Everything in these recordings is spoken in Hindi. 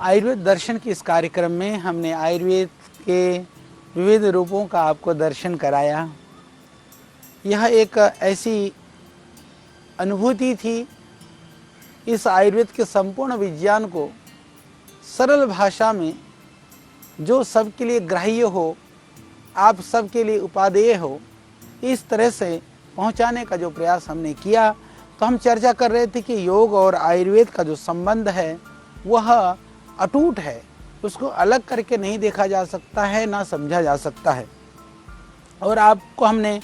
आयुर्वेद दर्शन के इस कार्यक्रम में हमने आयुर्वेद के विविध रूपों का आपको दर्शन कराया। यह एक ऐसी अनुभूति थी, इस आयुर्वेद के संपूर्ण विज्ञान को सरल भाषा में जो सबके लिए ग्राह्य हो, आप सबके लिए उपादेय हो, इस तरह से पहुंचाने का जो प्रयास हमने किया। तो हम चर्चा कर रहे थे कि योग और आयुर्वेद का जो संबंध है वह अटूट है, उसको अलग करके नहीं देखा जा सकता है, ना समझा जा सकता है। और आपको हमने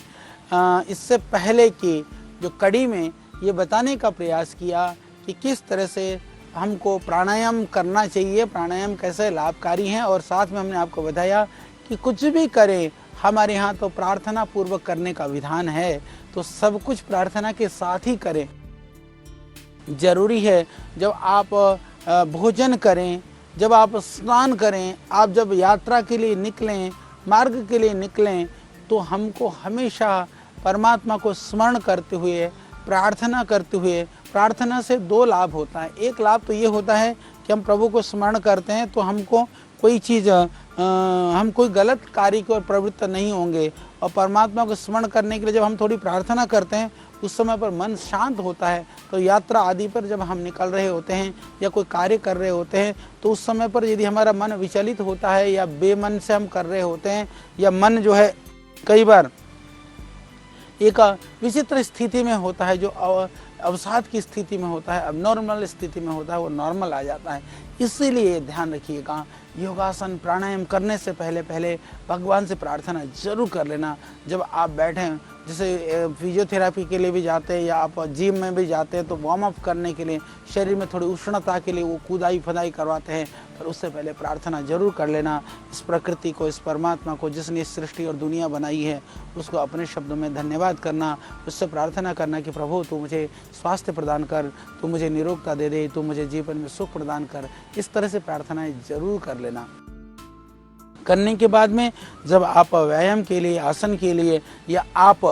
इससे पहले की जो कड़ी में ये बताने का प्रयास किया कि किस तरह से हमको प्राणायाम करना चाहिए, प्राणायाम कैसे लाभकारी हैं। और साथ में हमने आपको बताया कि कुछ भी करें, हमारे यहाँ तो प्रार्थना पूर्वक करने का विधान है, तो सब कुछ प्रार्थना के साथ ही करें। जरूरी है जब आप भोजन करें, जब आप स्नान करें, आप जब यात्रा के लिए निकलें, मार्ग के लिए निकलें, तो हमको हमेशा परमात्मा को स्मरण करते हुए, प्रार्थना करते हुए, प्रार्थना से दो लाभ होता है। एक लाभ तो ये होता है कि हम प्रभु को स्मरण करते हैं तो हमको कोई चीज़ हम कोई गलत कार्य की ओर प्रवृत्त नहीं होंगे। और परमात्मा को स्मरण करने के लिए जब हम थोड़ी प्रार्थना करते हैं उस समय पर मन शांत होता है। तो यात्रा आदि पर जब हम निकल रहे होते हैं या कोई कार्य कर रहे होते हैं तो उस समय पर यदि हमारा मन विचलित होता है या बेमन से हम कर रहे होते हैं, या मन जो है कई बार एक विचित्र स्थिति में होता है, जो अवसाद की स्थिति में होता है, अबनॉर्मल स्थिति में होता है, वो नॉर्मल आ जाता है। इसीलिए ध्यान रखिएगा, योगासन प्राणायाम करने से पहले भगवान से प्रार्थना जरूर कर लेना। जब आप बैठें, जैसे फिजियोथेरेपी के लिए भी जाते हैं या आप जिम में भी जाते हैं तो वार्म अप करने के लिए, शरीर में थोड़ी उष्णता के लिए वो कूदाई फदाई करवाते हैं, पर उससे पहले प्रार्थना जरूर कर लेना। इस प्रकृति को, इस परमात्मा को जिसने इस सृष्टि और दुनिया बनाई है, उसको अपने शब्दों में धन्यवाद करना, उससे प्रार्थना करना कि प्रभु तू मुझे स्वास्थ्य प्रदान कर, तू मुझे निरोगता दे दे, तू मुझे जीवन में सुख प्रदान कर। इस तरह से प्रार्थनाएं जरूर कर लेना। करने के बाद में जब आप व्यायाम के लिए, आसन के लिए या आप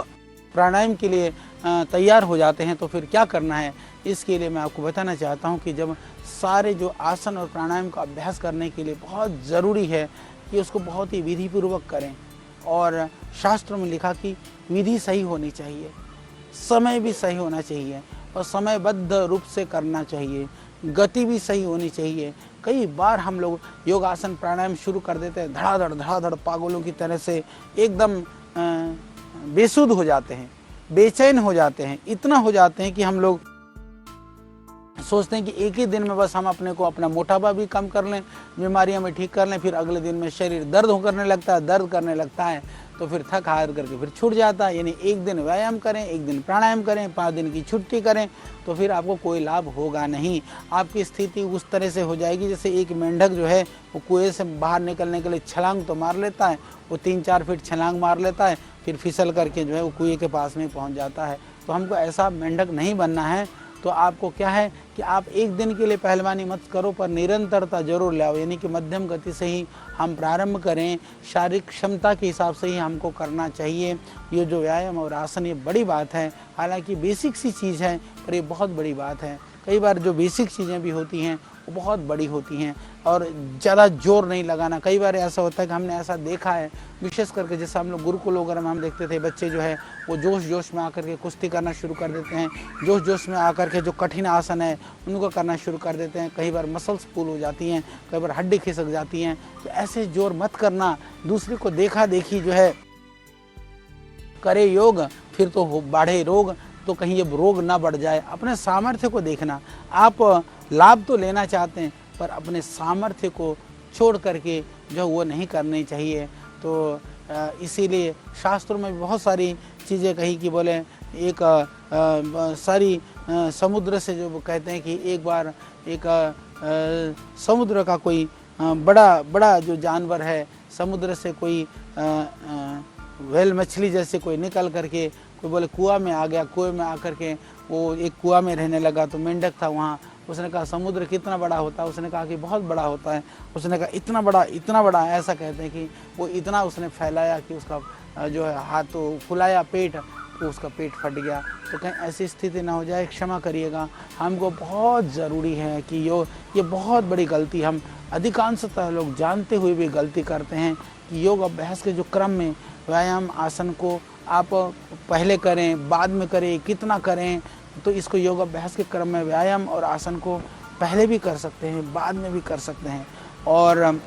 प्राणायाम के लिए तैयार हो जाते हैं तो फिर क्या करना है, इसके लिए मैं आपको बताना चाहता हूं कि जब सारे जो आसन और प्राणायाम का अभ्यास करने के लिए बहुत ज़रूरी है कि उसको बहुत ही विधि पूर्वक करें। और शास्त्रों में लिखा कि विधि सही होनी चाहिए, समय भी सही होना चाहिए और समयबद्ध रूप से करना चाहिए, गति भी सही होनी चाहिए। कई बार हम लोग योगासन प्राणायाम शुरू कर देते हैं, धड़ाधड़ पागलों की तरह से एकदम बेसुध हो जाते हैं, बेचैन हो जाते हैं, इतना हो जाते हैं कि हम लोग सोचते हैं कि एक ही दिन में बस हम अपना मोटापा भी कम कर लें, बीमारियां भी ठीक कर लें, फिर अगले दिन में शरीर दर्द करने लगता है तो फिर थक हार करके फिर छूट जाता है। यानी एक दिन व्यायाम करें, एक दिन प्राणायाम करें, 5 दिन की छुट्टी करें तो फिर आपको कोई लाभ होगा नहीं। आपकी स्थिति उस तरह से हो जाएगी जैसे एक मेंढक जो है वो कुएं से बाहर निकलने के लिए छलांग तो मार लेता है, वो 3-4 फीट छलांग मार लेता है, फिर फिसल करके जो है वो कुएं के पास में पहुँच जाता है। तो हमको ऐसा मेंढक नहीं बनना है। तो आपको क्या है कि आप एक दिन के लिए पहलवानी मत करो, पर निरंतरता जरूर लाओ। यानी कि मध्यम गति से ही हम प्रारंभ करें, शारीरिक क्षमता के हिसाब से ही हमको करना चाहिए। ये जो व्यायाम और आसन ये बड़ी बात है, हालांकि बेसिक सी चीज़ है पर ये बहुत बड़ी बात है। कई बार जो बेसिक चीज़ें भी होती हैं वो बहुत बड़ी होती हैं और ज़्यादा जोर नहीं लगाना। कई बार ऐसा होता है कि हमने ऐसा देखा है, विशेष करके जैसे हम लोग गुरुकुल वगैरह में हम देखते थे, बच्चे जो है वो जोश में आकर के कुश्ती करना शुरू कर देते हैं, जोश में आकर के जो कठिन आसन है उनको करना शुरू कर देते हैं। कई बार मसल्स पुल हो जाती हैं, कई बार हड्डी खिसक जाती हैं। तो ऐसे जोर मत करना, दूसरे को देखा देखी जो है करे योग, फिर तो बढ़े रोग, तो कहीं ये रोग ना बढ़ जाए। अपने सामर्थ्य को देखना, आप लाभ तो लेना चाहते हैं पर अपने सामर्थ्य को छोड़ करके जो वो नहीं करनी चाहिए। तो इसीलिए शास्त्रों में बहुत सारी चीज़ें कही कि बोले एक सारी समुद्र से जो कहते हैं कि एक बार एक समुद्र का कोई बड़ा जो जानवर है, समुद्र से कोई व्हेल मछली जैसे कोई निकल करके कोई बोले कुआं में आ गया, कुएं में आकर के वो एक कुआं में रहने लगा। तो मेंढक था वहाँ, उसने कहा समुद्र कितना बड़ा होता है, उसने कहा कि बहुत बड़ा होता है। उसने कहा इतना बड़ा, ऐसा कहते हैं कि वो इतना उसने फैलाया कि उसका जो है हाथ तो फुलाया पेट, तो उसका पेट फट गया। तो कहीं ऐसी स्थिति ना हो जाए, क्षमा करिएगा। हमको बहुत ज़रूरी है कि ये बहुत बड़ी गलती हम अधिकांशतः लोग जानते हुए भी गलती करते हैं कि योग अभ्यास के जो क्रम में व्यायाम आसन को आप पहले करें, बाद में करें, कितना करें। तो इसको योग अभ्यास के क्रम में व्यायाम और आसन को पहले भी कर सकते हैं, बाद में भी कर सकते हैं। और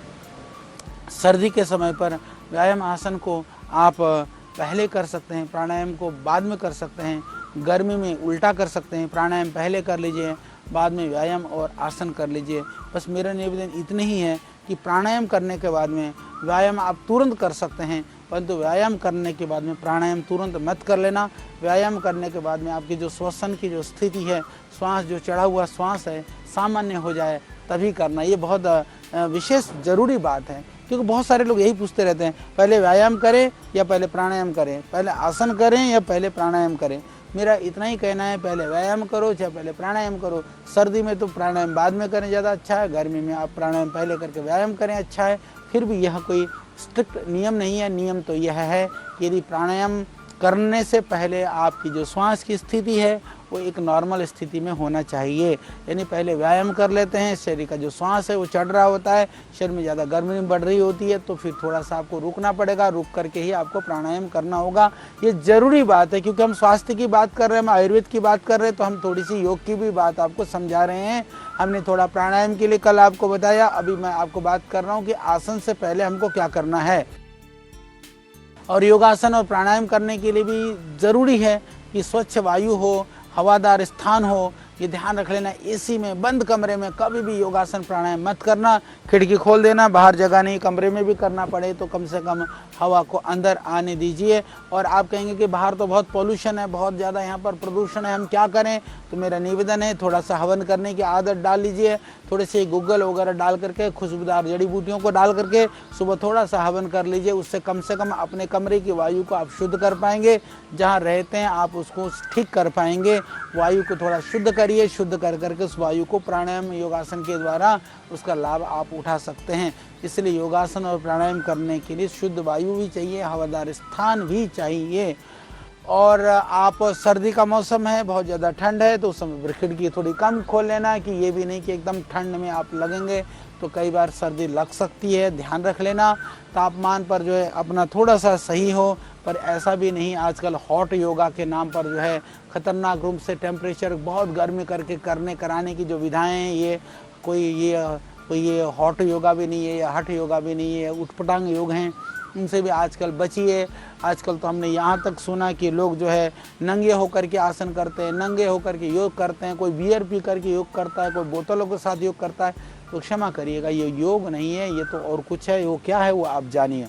सर्दी के समय पर व्यायाम आसन को आप पहले कर सकते हैं, प्राणायाम को बाद में कर सकते हैं। गर्मी में उल्टा कर सकते हैं, प्राणायाम पहले कर लीजिए, बाद में व्यायाम और आसन कर लीजिए। बस मेरा निवेदन इतनी ही है कि प्राणायाम करने के बाद में व्यायाम आप तुरंत कर सकते हैं, परंतु व्यायाम करने के बाद में प्राणायाम तुरंत मत कर लेना। व्यायाम करने के बाद में आपकी जो श्वसन की जो स्थिति है, श्वास जो चढ़ा हुआ श्वास है, सामान्य हो जाए तभी करना। ये बहुत विशेष ज़रूरी बात है, क्योंकि बहुत सारे लोग यही पूछते रहते हैं, पहले व्यायाम करें या पहले प्राणायाम करें, पहले आसन करें या पहले प्राणायाम करें। मेरा इतना ही कहना है, पहले व्यायाम करो चाहे पहले प्राणायाम करो। सर्दी में तो प्राणायाम बाद में करें ज़्यादा अच्छा है, गर्मी में आप प्राणायाम पहले करके व्यायाम करें अच्छा है। फिर भी यह कोई स्ट्रिक्ट नियम नहीं है। नियम तो यह है कि यदि प्राणायाम करने से पहले आपकी जो श्वास की स्थिति है वो एक नॉर्मल स्थिति में होना चाहिए। यानी पहले व्यायाम कर लेते हैं, शरीर का जो श्वास है वो चढ़ रहा होता है, शरीर में ज़्यादा गर्मी बढ़ रही होती है, तो फिर थोड़ा सा आपको रुकना पड़ेगा, रुक करके ही आपको प्राणायाम करना होगा। ये ज़रूरी बात है, क्योंकि हम स्वास्थ्य की बात कर रहे हैं, हम आयुर्वेद की बात कर रहे हैं, तो हम थोड़ी सी योग की भी बात आपको समझा रहे हैं। हमने थोड़ा प्राणायाम के लिए कल आपको बताया, अभी मैं आपको बात कर रहा हूँ कि आसन से पहले हमको क्या करना है। और योगासन और प्राणायाम करने के लिए भी ज़रूरी है कि स्वच्छ वायु हो, हवादार स्थान हो। ये ध्यान रख लेना, एसी में बंद कमरे में कभी भी योगासन प्राणायाम मत करना। खिड़की खोल देना, बाहर जगह नहीं, कमरे में भी करना पड़े तो कम से कम हवा को अंदर आने दीजिए। और आप कहेंगे कि बाहर तो बहुत पॉल्यूशन है, बहुत ज़्यादा यहाँ पर प्रदूषण है, हम क्या करें? तो मेरा निवेदन है, थोड़ा सा हवन करने की आदत डाल लीजिए। थोड़े से गूगल वगैरह डाल करके, खुशबूदार जड़ी बूटियों को डाल करके सुबह थोड़ा सा हवन कर लीजिए। उससे कम से कम अपने कमरे की वायु को आप शुद्ध कर पाएंगे, जहाँ रहते हैं आप उसको ठीक कर पाएंगे। वायु को थोड़ा शुद्ध करिए, शुद्ध कर करके उस वायु को प्राणायाम योगासन के द्वारा उसका लाभ आप उठा सकते हैं। इसलिए योगासन और प्राणायाम करने के लिए शुद्ध वायु भी चाहिए, हवादार स्थान भी चाहिए। और आप सर्दी का मौसम है, बहुत ज़्यादा ठंड है, तो उस समय खिड़की थोड़ी कम खोल लेना, कि ये भी नहीं कि एकदम ठंड में आप लगेंगे तो कई बार सर्दी लग सकती है। ध्यान रख लेना, तापमान पर जो है अपना थोड़ा सा सही हो, पर ऐसा भी नहीं आजकल हॉट योगा के नाम पर जो है खतरनाक रूप से टेम्परेचर बहुत गर्मी करके कराने की जो विधाएं हैं, ये कोई हॉट योगा भी नहीं है, या हठ योगा भी नहीं है, उठपटांग योग हैं, उनसे भी आजकल बचिए। आजकल तो हमने यहाँ तक सुना कि लोग जो है नंगे होकर के आसन करते हैं, नंगे होकर के योग करते हैं, कोई बियर पी करके योग करता है, कोई बोतलों के साथ योग करता है। तो क्षमा करिएगा, ये योग नहीं है, ये तो और कुछ है। वो क्या है वो आप जानिए।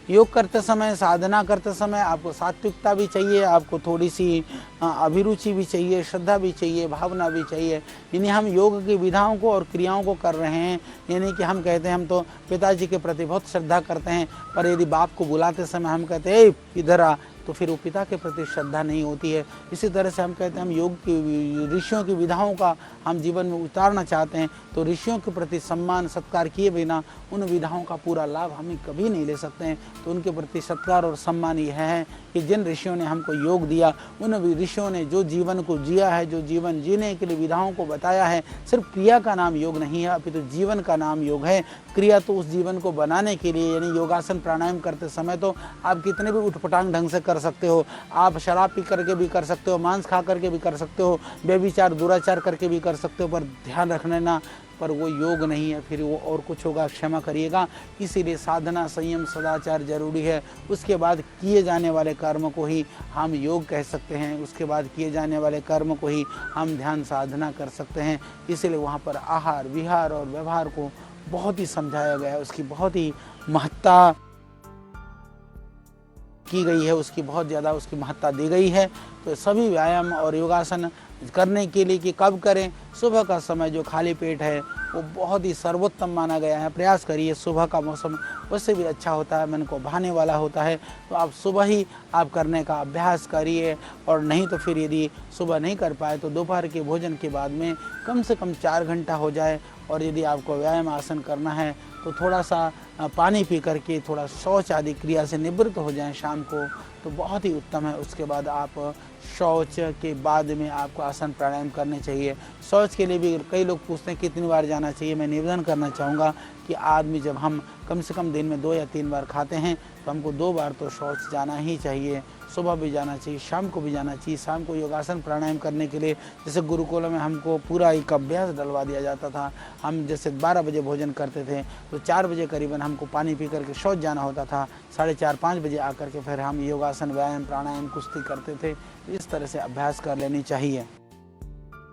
योग करते समय, साधना करते समय आपको सात्विकता भी चाहिए, आपको थोड़ी सी अभिरुचि भी चाहिए, श्रद्धा भी चाहिए, भावना भी चाहिए। यानी हम योग की विधाओं को और क्रियाओं को कर रहे हैं, यानी कि हम कहते हैं हम तो पिताजी के प्रति बहुत श्रद्धा करते हैं, पर यदि बाप को बुलाते समय हम कहते हैं इधर आ, तो फिर वो पिता के प्रति श्रद्धा नहीं होती है। इसी तरह से हम कहते हैं हम योग की ऋषियों की विधाओं का हम जीवन में उतारना चाहते हैं, तो ऋषियों के प्रति सम्मान सत्कार किए बिना उन विधाओं का पूरा लाभ हमें कभी नहीं ले सकते हैं। तो उनके प्रति सत्कार और सम्मान यह है कि जिन ऋषियों ने हमको योग दिया, उन ऋषियों ने जो जीवन को जिया है, जो जीवन जीने के लिए विधाओं को बताया है, सिर्फ क्रिया का नाम योग नहीं है, अपितु जीवन का नाम योग है। क्रिया तो उस जीवन को बनाने के लिए, यानी योगासन प्राणायाम करते समय तो आप कितने भी उठपटांग ढंग से कर सकते हो, आप शराब पी करके भी कर सकते हो, मांस खा करके भी कर सकते हो, व्यभिचार दुराचार करके भी कर सकते हो, पर ध्यान रखना ना, पर वो योग नहीं है, फिर वो और कुछ होगा, क्षमा करिएगा। इसीलिए साधना, संयम, सदाचार जरूरी है। उसके बाद किए जाने वाले कर्म को ही हम योग कह सकते हैं, उसके बाद किए जाने वाले कर्म को ही हम ध्यान साधना कर सकते हैं। इसीलिए वहाँ पर आहार, विहार और व्यवहार को बहुत ही समझाया गया है, उसकी बहुत ही महत्ता की गई है, उसकी बहुत ज़्यादा उसकी महत्ता दी गई है। तो सभी व्यायाम और योगासन करने के लिए कि कब करें, सुबह का समय जो खाली पेट है वो बहुत ही सर्वोत्तम माना गया है। प्रयास करिए, सुबह का मौसम उससे भी अच्छा होता है, मन को भाने वाला होता है, तो आप सुबह ही आप करने का अभ्यास करिए। और नहीं तो फिर यदि सुबह नहीं कर पाए तो दोपहर के भोजन के बाद में कम से कम 4 घंटा हो जाए। और यदि आपको व्यायाम आसन करना है तो तो थोड़ा सा पानी पी करके थोड़ा शौच आदि क्रिया से निवृत्त हो जाएं शाम को, तो बहुत ही उत्तम है। उसके बाद आप शौच के बाद में आपको आसन प्राणायाम करने चाहिए। शौच के लिए भी कई लोग पूछते हैं कितनी बार जाना चाहिए। मैं निवेदन करना चाहूँगा कि आदमी जब हम कम से कम दिन में 2 या 3 बार खाते हैं तो हमको 2 बार तो शौच जाना ही चाहिए। सुबह भी जाना चाहिए, शाम को भी जाना चाहिए। शाम को योगासन प्राणायाम करने के लिए जैसे गुरुकुल में हमको पूरा एक अभ्यास डलवा दिया जाता था। हम जैसे 12 बजे भोजन करते थे तो 4 बजे करीबन हमको पानी पी करके शौच जाना होता था। 4:30-5 बजे आकर के फिर हम योगासन, व्यायाम, प्राणायाम, कुश्ती करते थे। इस तरह से अभ्यास कर लेनी चाहिए।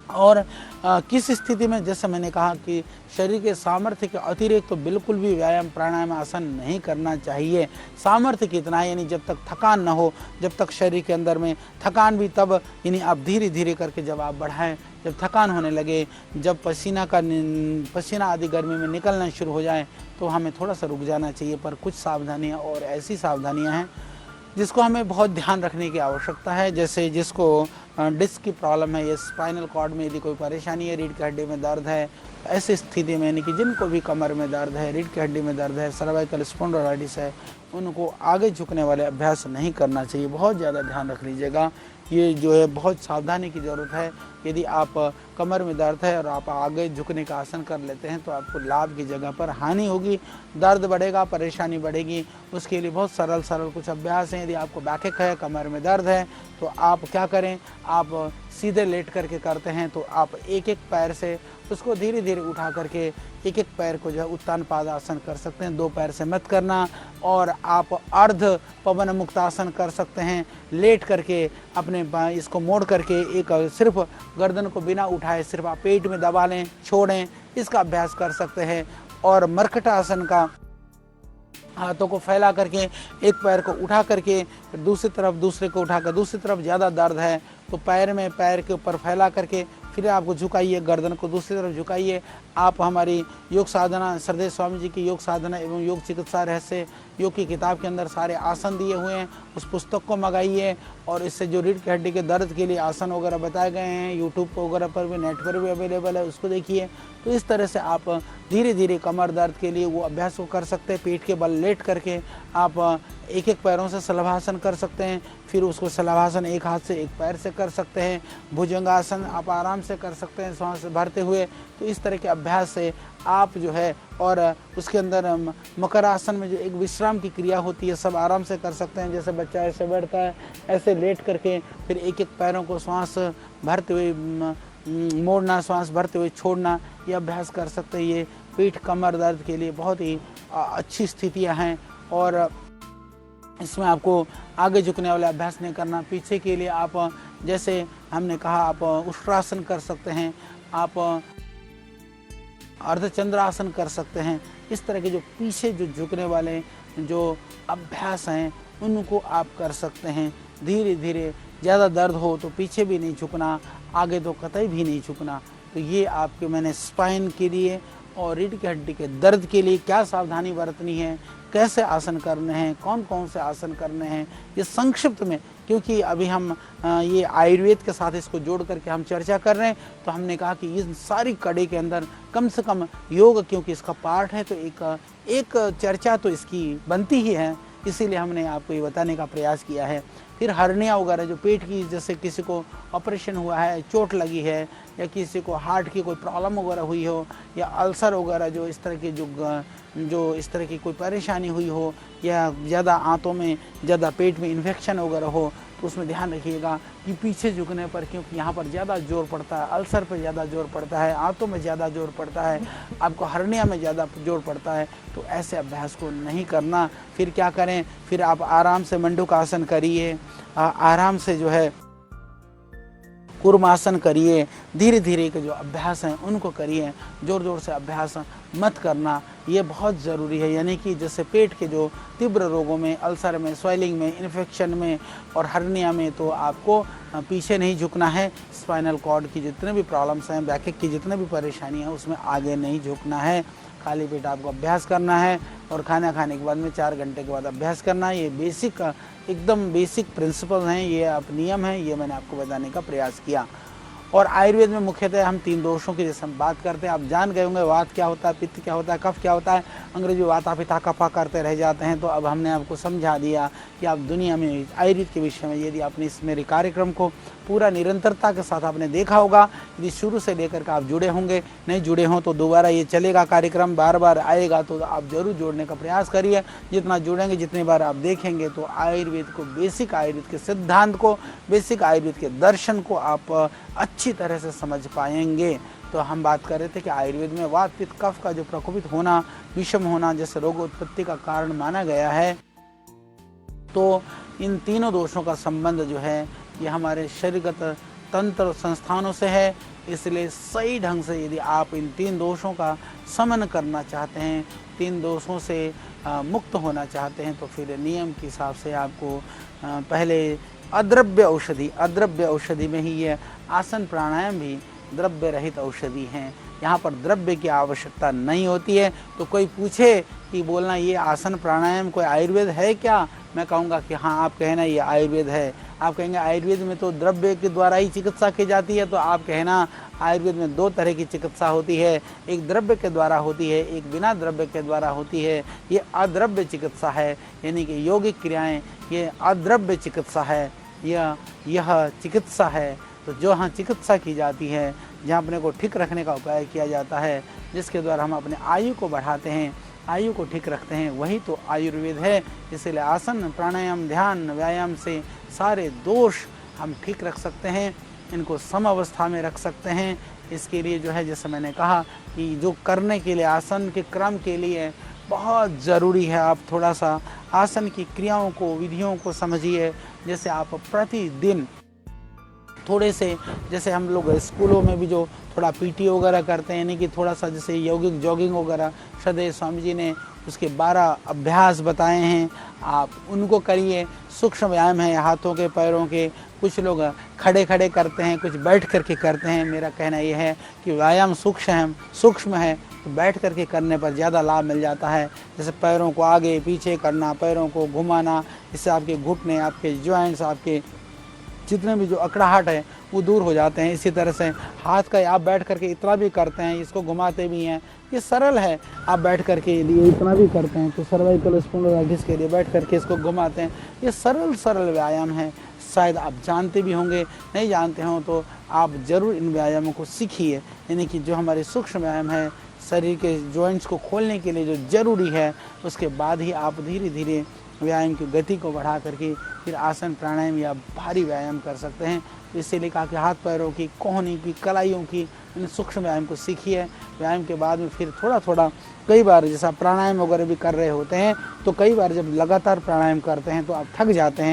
और किस स्थिति में, जैसे मैंने कहा कि शरीर के सामर्थ्य के अतिरिक्त तो बिल्कुल भी व्यायाम, प्राणायाम, आसन नहीं करना चाहिए। सामर्थ्य कितना है, यानी जब तक थकान न हो, जब तक शरीर के अंदर में थकान भी तब, यानी आप धीरे धीरे करके जब आप बढ़ाएं, जब थकान होने लगे, जब पसीना आदि गर्मी में निकलना शुरू हो जाए तो हमें थोड़ा सा रुक जाना चाहिए। पर कुछ सावधानियाँ और ऐसी सावधानियाँ हैं जिसको हमें बहुत ध्यान रखने की आवश्यकता है। जैसे जिसको डिस्क की प्रॉब्लम है या स्पाइनल कॉर्ड में यदि कोई परेशानी है, रीढ़ की हड्डी में दर्द है, ऐसी स्थिति में, यानी कि जिनको भी कमर में दर्द है, रीढ़ की हड्डी में दर्द है, सर्वाइकल स्पॉन्डिलोलाइटिस है, उनको आगे झुकने वाले अभ्यास नहीं करना चाहिए। बहुत ज़्यादा ध्यान रख लीजिएगा। ये जो है बहुत सावधानी की ज़रूरत है। यदि आप कमर में दर्द है और आप आगे झुकने का आसन कर लेते हैं तो आपको लाभ की जगह पर हानि होगी, दर्द बढ़ेगा, परेशानी बढ़ेगी। उसके लिए बहुत सरल कुछ अभ्यास हैं। यदि आपको बैकएक है, कमर में दर्द है, तो आप क्या करें, आप सीधे लेट करके करते हैं तो आप एक एक पैर से उसको धीरे धीरे उठा करके एक एक पैर को जो है उत्तान पादासन कर सकते हैं। 2 पैर से मत करना। और आप अर्ध पवन मुक्तासन कर सकते हैं लेट करके, अपने इसको मोड़ करके एक सिर्फ गर्दन को बिना उठाए सिर्फ आप पेट में दबा लें, छोड़ें, इसका अभ्यास कर सकते हैं। और मरकटासन का हाथों को फैला करके एक पैर को उठा करके फिर दूसरी तरफ, दूसरे को उठाकर दूसरी तरफ, ज़्यादा दर्द है तो पैर के ऊपर फैला करके फिर आपको झुकाइए, गर्दन को दूसरी तरफ झुकाइए। आप हमारी योग साधना, श्रद्धेय स्वामी जी की योग साधना एवं योग चिकित्सा रहस्य योग की किताब के अंदर सारे आसन दिए हुए हैं, उस पुस्तक को मंगाइए। और इससे जो रीढ़ की हड्डी के दर्द के लिए आसन वगैरह बताए गए हैं, यूट्यूब वगैरह पर भी, नेट पर भी अवेलेबल है, उसको देखिए। तो इस तरह से आप धीरे धीरे कमर दर्द के लिए वो अभ्यास को कर सकते हैं। पेट के बल लेट करके आप एक एक पैरों से शलभासन कर सकते हैं। फिर उसको शलभासन एक हाथ से एक पैर से कर सकते हैं। भुजंगासन आप आराम से कर सकते हैं सांस भरते हुए। तो इस तरह के अभ्यास से आप जो है, और उसके अंदर मकरासन में जो एक विश्राम की क्रिया होती है, सब आराम से कर सकते हैं। जैसे बच्चा ऐसे बैठता है, ऐसे लेट करके फिर एक एक पैरों को सांस भरते हुए मोड़ना, सांस भरते हुए छोड़ना, ये अभ्यास कर सकते हैं। ये पीठ कमर दर्द के लिए बहुत ही अच्छी स्थितियाँ हैं। और इसमें आपको आगे झुकने वाला अभ्यास नहीं करना। पीछे के लिए आप, जैसे हमने कहा, आप उष्ट्रासन कर सकते हैं, आप अर्धचंद्रासन कर सकते हैं। इस तरह के जो पीछे जो झुकने वाले जो अभ्यास हैं उनको आप कर सकते हैं। धीरे धीरे, ज़्यादा दर्द हो तो पीछे भी नहीं झुकना, आगे तो कतई भी नहीं झुकना। तो ये आपके मैंने स्पाइन के लिए और रीढ़ की हड्डी के दर्द के लिए क्या सावधानी बरतनी है, कैसे आसन करने हैं, कौन कौन से आसन करने हैं, ये संक्षिप्त में, क्योंकि अभी हम ये आयुर्वेद के साथ इसको जोड़ करके हम चर्चा कर रहे हैं, तो हमने कहा कि इस सारी कड़ी के अंदर कम से कम योग, क्योंकि इसका पार्ट है तो एक चर्चा तो इसकी बनती ही है, इसीलिए हमने आपको ये बताने का प्रयास किया है। फिर हर्निया वगैरह जो पेट की, जैसे किसी को ऑपरेशन हुआ है, चोट लगी है, या किसी को हार्ट की कोई प्रॉब्लम वगैरह हुई हो, या अल्सर वगैरह जो इस तरह की जो इस तरह की कोई परेशानी हुई हो, या ज़्यादा आंतों में, ज़्यादा पेट में इन्फेक्शन वगैरह हो, तो उसमें ध्यान रखिएगा कि पीछे झुकने पर, क्योंकि यहाँ पर ज़्यादा जोर पड़ता है, अल्सर पर ज़्यादा जोर पड़ता है, आंतों में ज़्यादा जोर पड़ता है, आपको हर्निया में ज़्यादा जोर पड़ता है, तो ऐसे अभ्यास को नहीं करना। फिर क्या करें, फिर आप आराम से मंडूकासन करिए, आराम से जो है कूर्मासन करिए, धीरे धीरे के जो अभ्यास हैं उनको करिए, जोर जोर से अभ्यास मत करना, ये बहुत ज़रूरी है। यानी कि जैसे पेट के जो तीव्र रोगों में, अल्सर में, स्वेलिंग में, इन्फेक्शन में और हर्निया में, तो आपको पीछे नहीं झुकना है। स्पाइनल कॉर्ड की जितने भी प्रॉब्लम्स हैं, बैक की जितने भी परेशानियाँ हैं, उसमें आगे नहीं झुकना है। खाली पेट आपको अभ्यास करना है और खाना खाने के बाद में 4 घंटे के बाद अभ्यास करना है। ये एकदम बेसिक प्रिंसिपल हैं, ये आप नियम हैं, ये मैंने आपको बताने का प्रयास किया। और आयुर्वेद में मुख्यतः हम 3 दोषों की जैसे हम बात करते हैं, आप जान गए होंगे वात क्या होता है, पित्त क्या होता है, कफ क्या होता है। अंग्रेजी वाता पिता कफा करते रह जाते हैं। तो अब हमने आपको समझा दिया कि आप दुनिया में आयुर्वेद के विषय में यदि आपने इस मेरे कार्यक्रम को पूरा निरंतरता के साथ आपने देखा होगा, यदि शुरू से लेकर के आप जुड़े होंगे, नहीं जुड़े हों तो दोबारा ये चलेगा कार्यक्रम, बार बार आएगा, तो आप जरूर जोड़ने का प्रयास करिए। जितना जुड़ेंगे, जितनी बार आप देखेंगे, तो आयुर्वेद को, बेसिक आयुर्वेद के सिद्धांत को, बेसिक आयुर्वेद के दर्शन को आप अच्छी तरह से समझ पाएंगे। तो हम बात कर रहे थे कि आयुर्वेद में वात पित्त कफ का जो प्रकोपित होना, विषम होना जैसे रोग उत्पत्ति का कारण माना गया है, तो इन तीनों दोषों का संबंध जो है ये हमारे शरीरगत तंत्र संस्थानों से है। इसलिए सही ढंग से यदि आप इन 3 दोषों का शमन करना चाहते हैं, 3 दोषों से मुक्त होना चाहते हैं, तो फिर नियम के हिसाब से आपको पहले अद्रव्य औषधि में ही ये आसन प्राणायाम भी द्रव्य रहित औषधि हैं। यहाँ पर द्रव्य की आवश्यकता नहीं होती है। तो कोई पूछे कि बोलना ये आसन प्राणायाम कोई आयुर्वेद है क्या, मैं कहूँगा कि हाँ, आप कहना ये आयुर्वेद है। आप कहेंगे आयुर्वेद में तो द्रव्य के द्वारा ही चिकित्सा की जाती है, तो आप कहना आयुर्वेद में 2 तरह की चिकित्सा होती है, एक द्रव्य के द्वारा होती है, एक बिना द्रव्य के द्वारा होती है। ये अद्रव्य चिकित्सा है, यानी कि यौगिक क्रियाएं, ये अद्रव्य चिकित्सा है, यह चिकित्सा है। तो जो हाँ चिकित्सा की जाती है, जहाँ अपने को ठीक रखने का उपाय किया जाता है, जिसके द्वारा हम अपने आयु को बढ़ाते हैं, आयु को ठीक रखते हैं, वही तो आयुर्वेद है। इसलिए आसन प्राणायाम ध्यान व्यायाम से सारे दोष हम ठीक रख सकते हैं, इनको सम अवस्था में रख सकते हैं। इसके लिए जो है, जैसे मैंने कहा कि जो करने के लिए आसन के क्रम के लिए बहुत ज़रूरी है, आप थोड़ा सा आसन की क्रियाओं को, विधियों को समझिए। जैसे आप प्रतिदिन थोड़े से, जैसे हम लोग स्कूलों में भी जो थोड़ा पीटी वगैरह करते हैं, यानी कि थोड़ा सा जैसे यौगिक जॉगिंग वगैरह, सदैव स्वामी जी ने उसके 12 अभ्यास बताए हैं, आप उनको करिए। सूक्ष्म व्यायाम है हाथों के पैरों के, कुछ लोग खड़े खड़े करते हैं, कुछ बैठ करके करते हैं। मेरा कहना यह है कि व्यायाम सूक्ष्म है, तो बैठ करके करने पर ज़्यादा लाभ मिल जाता है। जैसे पैरों को आगे पीछे करना, पैरों को घुमाना, इससे आपके घुटने, आपके जॉइंट्स, आपके जितने भी जो अकड़ाहट है वो दूर हो जाते हैं। इसी तरह से हाथ का आप बैठ करके इतना भी करते हैं, इसको घुमाते भी हैं, ये सरल है। आप बैठ करके यदि इतना भी करते हैं तो सर्वाइकल स्पॉन्डिलोलाइटिस के लिए बैठ करके इसको घुमाते हैं, ये सरल व्यायाम है। शायद आप जानते भी होंगे, नहीं जानते हो तो आप ज़रूर इन व्यायामों को सीखिए। यानी कि जो हमारे सूक्ष्म व्यायाम है, शरीर के जॉइंट्स को खोलने के लिए जो ज़रूरी है, उसके बाद ही आप धीरे धीरे व्यायाम की गति को बढ़ा करके फिर आसन प्राणायाम या भारी व्यायाम कर सकते हैं। इसीलिए कहा कि हाथ पैरों की, कोहनी की, कलाइयों की, इन सूक्ष्म व्यायाम को सीखिए। व्यायाम के बाद में फिर थोड़ा थोड़ा, कई बार जैसा प्राणायाम वगैरह भी कर रहे होते हैं, तो कई बार जब लगातार प्राणायाम करते हैं तो आप थक जाते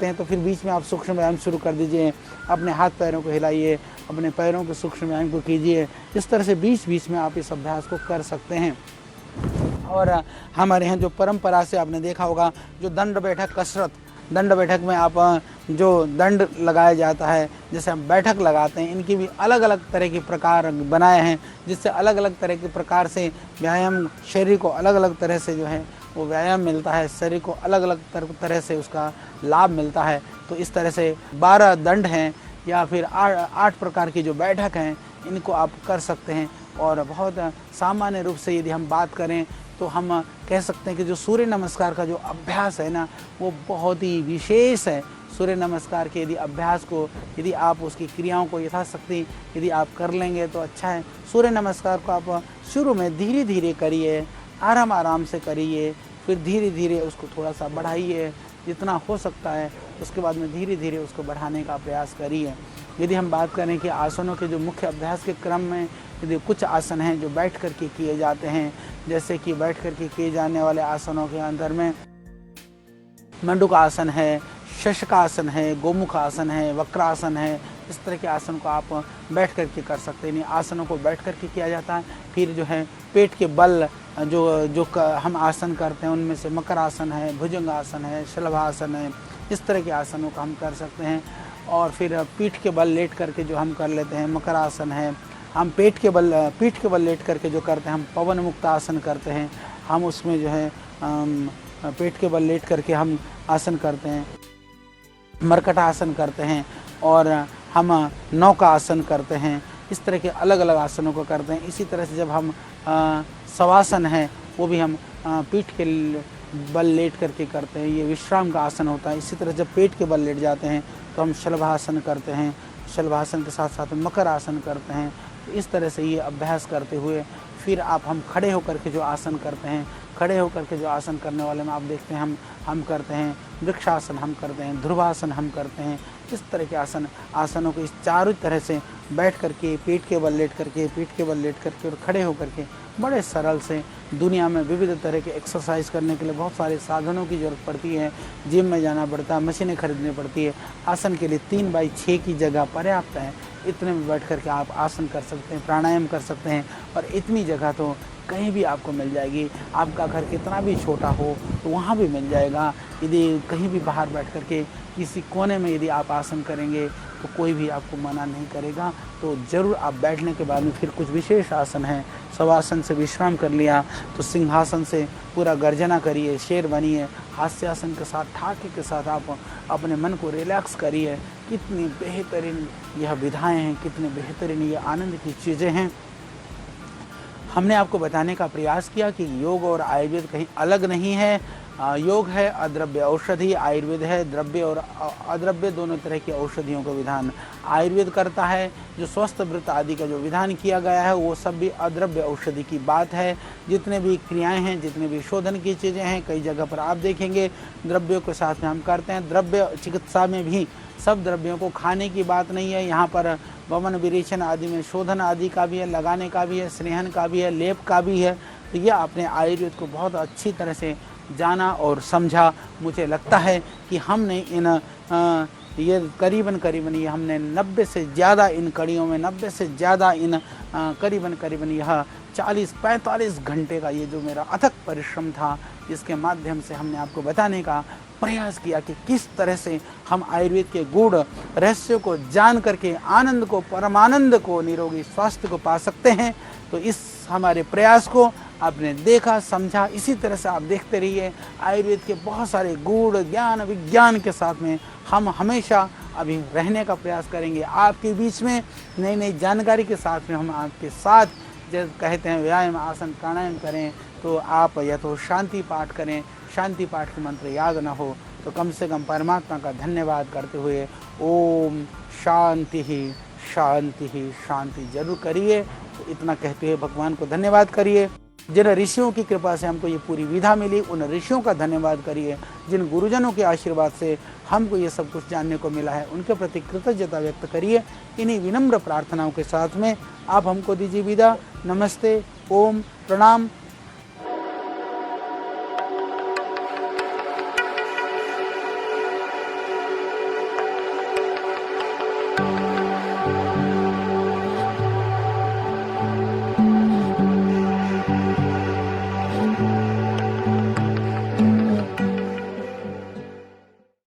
हैं, तो फिर बीच में आप सूक्ष्म व्यायाम शुरू कर दीजिए। अपने हाथ पैरों को हिलाइए, अपने पैरों के सूक्ष्म व्यायाम को कीजिए। इस तरह से बीच बीच में आप इस अभ्यास को कर सकते हैं। और हमारे यहाँ जो परंपरा से आपने देखा होगा, जो दंड बैठक कसरत, दंड बैठक में आप जो दंड लगाया जाता है, जैसे हम बैठक लगाते हैं, इनकी भी अलग अलग तरह के प्रकार बनाए हैं, जिससे अलग अलग तरह के प्रकार से व्यायाम, शरीर को अलग अलग तरह से जो है वो व्यायाम मिलता है, शरीर को अलग अलग तरह से उसका लाभ मिलता है। तो इस तरह से 12 दंड हैं या फिर 8 प्रकार की जो बैठक हैं, इनको आप कर सकते हैं। और बहुत सामान्य रूप से यदि हम बात करें तो हम कह सकते हैं कि जो सूर्य नमस्कार का जो अभ्यास है ना, वो बहुत ही विशेष है। सूर्य नमस्कार के यदि अभ्यास को, यदि आप उसकी क्रियाओं को यथाशक्ति यदि आप कर लेंगे तो अच्छा है। सूर्य नमस्कार को आप शुरू में धीरे धीरे करिए, आराम से करिए, फिर धीरे धीरे उसको थोड़ा सा बढ़ाइए जितना हो सकता है, उसके बाद में धीरे धीरे उसको बढ़ाने का प्रयास करिए। यदि हम बात करें कि आसनों के जो मुख्य अभ्यास के क्रम में यदि कुछ आसन हैं जो बैठ करके किए जाते हैं, जैसे कि बैठ करके किए जाने वाले आसनों के अंदर में मंडूक आसन है, शशकासन है, गोमुख आसन है, वक्रासन है। इस तरह के आसन को आप बैठ करके कर सकते हैं। आसनों को बैठ करके किया जाता है। फिर जो है पेट के बल जो हम आसन करते हैं, उनमें से मकर आसन है, भुजंग आसन है, शलभासन है, इस तरह के आसनों को हम कर सकते हैं। और फिर पीठ के बल लेट करके जो हम कर लेते हैं, मकर आसन है। हम पीठ के बल लेट करके जो करते हैं, हम पवन मुक्त आसन करते हैं। हम उसमें जो है पेट के बल लेट करके हम आसन करते हैं, मरकट आसन करते हैं। और हम नौका आसन करते हैं, इस तरह के अलग अलग आसनों को करते हैं। इसी तरह से जब हम शवासन है वो भी हम पीठ के बल लेट करके करते हैं, ये विश्राम का आसन होता है। इसी तरह जब पेट के बल लेट जाते हैं तो हम शलभासन करते हैं, शलभासन के साथ साथ मकर आसन करते हैं। तो इस तरह से ये अभ्यास करते हुए फिर हम खड़े होकर के जो आसन करते हैं, खड़े होकर के जो आसन करने वाले में आप देखते हैं हम करते हैं वृक्षासन, हम करते हैं ध्रुवासन, हम करते हैं इस तरह के आसनों को इस चारों तरह से बैठ करके, पेट के बल लेट करके, पीठ के बल लेट करके और खड़े होकर के बड़े सरल से। दुनिया में विविध तरह के एक्सरसाइज करने के लिए बहुत सारे साधनों की ज़रूरत पड़ती है, जिम में जाना पड़ता है, मशीनें खरीदनी पड़ती है। आसन के लिए 3x6 की जगह पर्याप्त है, इतने में बैठ करके आप आसन कर सकते हैं, प्राणायाम कर सकते हैं। और इतनी जगह तो कहीं भी आपको मिल जाएगी, आपका घर कितना भी छोटा हो तो वहाँ भी मिल जाएगा। यदि कहीं भी बाहर बैठ करके किसी कोने में यदि आप आसन करेंगे तो कोई भी आपको मना नहीं करेगा। तो ज़रूर आप बैठने के बाद में फिर कुछ विशेष आसन है, शवासन से विश्राम कर लिया तो सिंहासन से पूरा गर्जना करिए, शेर बनिए, हास्यासन के साथ ठाके के साथ आप अपने मन को रिलैक्स करिए। कितनी बेहतरीन यह विधाएं हैं, कितनी बेहतरीन ये आनंद की चीज़ें हैं। हमने आपको बताने का प्रयास किया कि योग और आयुर्वेद कहीं अलग नहीं है। योग है अद्रव्य औषधि, आयुर्वेद है द्रव्य और अद्रव्य दोनों तरह की औषधियों का विधान आयुर्वेद करता है। जो स्वस्थ व्रत आदि का जो विधान किया गया है वो सब भी अद्रव्य औषधि की बात है। जितने भी क्रियाएं हैं, जितने भी शोधन की चीज़ें हैं, कई जगह पर आप देखेंगे द्रव्यों के साथ में हम करते हैं। द्रव्य चिकित्सा में भी सब द्रव्यों को खाने की बात नहीं है, यहाँ पर वमन विरेचन आदि में शोधन आदि का भी है, लगाने का भी है, स्नेहन का भी है, लेप का भी है। तो ये आपने आयुर्वेद को बहुत अच्छी तरह से जाना और समझा। मुझे लगता है कि हमने ये करीबन ये हमने 90 से ज़्यादा इन कड़ियों में 90 से ज़्यादा इन करीबन यह 40-45 घंटे का ये जो मेरा अथक परिश्रम था, इसके माध्यम से हमने आपको बताने का प्रयास किया कि किस तरह से हम आयुर्वेद के गूढ़ रहस्यों को जान करके आनंद को, परमानंद को, निरोगी स्वास्थ्य को पा सकते हैं। तो इस हमारे प्रयास को आपने देखा, समझा, इसी तरह से आप देखते रहिए। आयुर्वेद के बहुत सारे गूढ़ ज्ञान विज्ञान के साथ में हम हमेशा अभी रहने का प्रयास करेंगे। आपके बीच में नई नई जानकारी के साथ में हम आपके साथ, जब कहते हैं व्यायाम आसन प्राणायाम करें तो आप या तो शांति पाठ करें, शांति पाठ के मंत्र याद न हो तो कम से कम परमात्मा का धन्यवाद करते हुए ओम शांति ही शांति ही शांति जरूर करिए। तो इतना कहते हुए भगवान को धन्यवाद करिए। जिन ऋषियों की कृपा से हमको ये पूरी विधा मिली, उन ऋषियों का धन्यवाद करिए। जिन गुरुजनों के आशीर्वाद से हमको ये सब कुछ जानने को मिला है, उनके प्रति कृतज्ञता व्यक्त करिए। इन्हीं विनम्र प्रार्थनाओं के साथ में आप हमको दीजिए विदा। नमस्ते, ओम, प्रणाम।